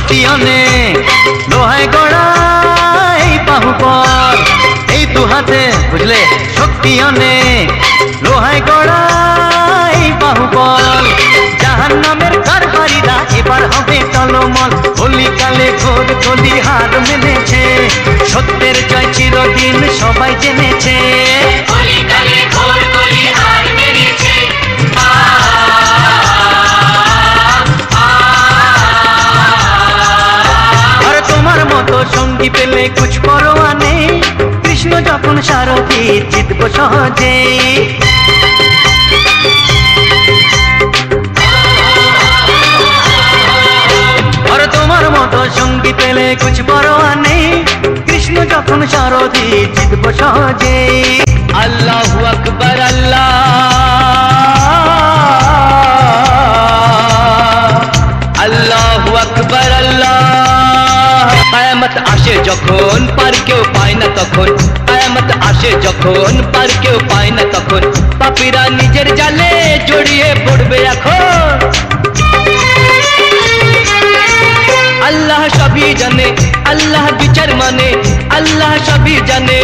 শক্তি অনেক লোহায় গড়া এই বাহুবল, এই দু হাতে বুঝলে শক্তি অনেক লোহায় গড়া এই বাহুবল। জাহান্নামের কারবারিরা এবার হবে টলমল, কলিকালে ঘোর কলি হার মেনেছে, সত্যের জয় চিরদিন সবাই জেনেছে। কলিকালে ঘোর কলি হার মেনেছে। আর তোমার মতো সঙ্গী পেলে কুছ পরোয়া নেই, কৃষ্ণ যখন সারথি জিতব সহজে। আর তোমার মতো সঙ্গী পেলে কুছ পরোয়া নেই, কৃষ্ণ যখন সারথি জিতব সহজে। আল্লাহু আকবার আল্লাহ, আল্লাহু আকবার আল্লাহ। কিয়ামত আসে যখন পার কেউ পায় না তখন, কিয়ামত আসে যখন পার কেউ পায় না তখন, পাপীরা নিজের জালে জড়িয়ে পড়বে এখন। আল্লাহ সবই জানে, আল্লাহ বিচার মানে, আল্লাহ সবই জানে,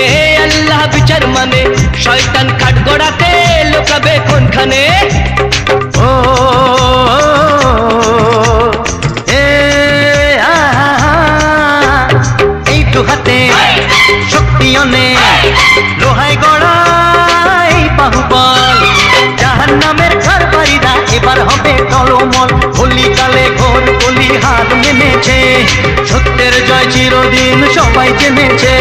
আল্লাহ বিচার মানে। শয়তান খাট গড়াতে লুকাবে কোনখানে? ও এই দু হাতে শক্তি অনেক লোহায় গড়া এই বাহুবল। জাহান্নামের কারবারিরা এবার হবে টলমল, কলিকালে ঘোর কলি হার মেনেছে, সত্যের জয় চিরদিন সবাই জেনেছে।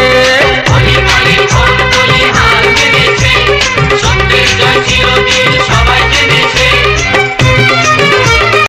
কলিকালে ঘোর কলি হার মেনেছে।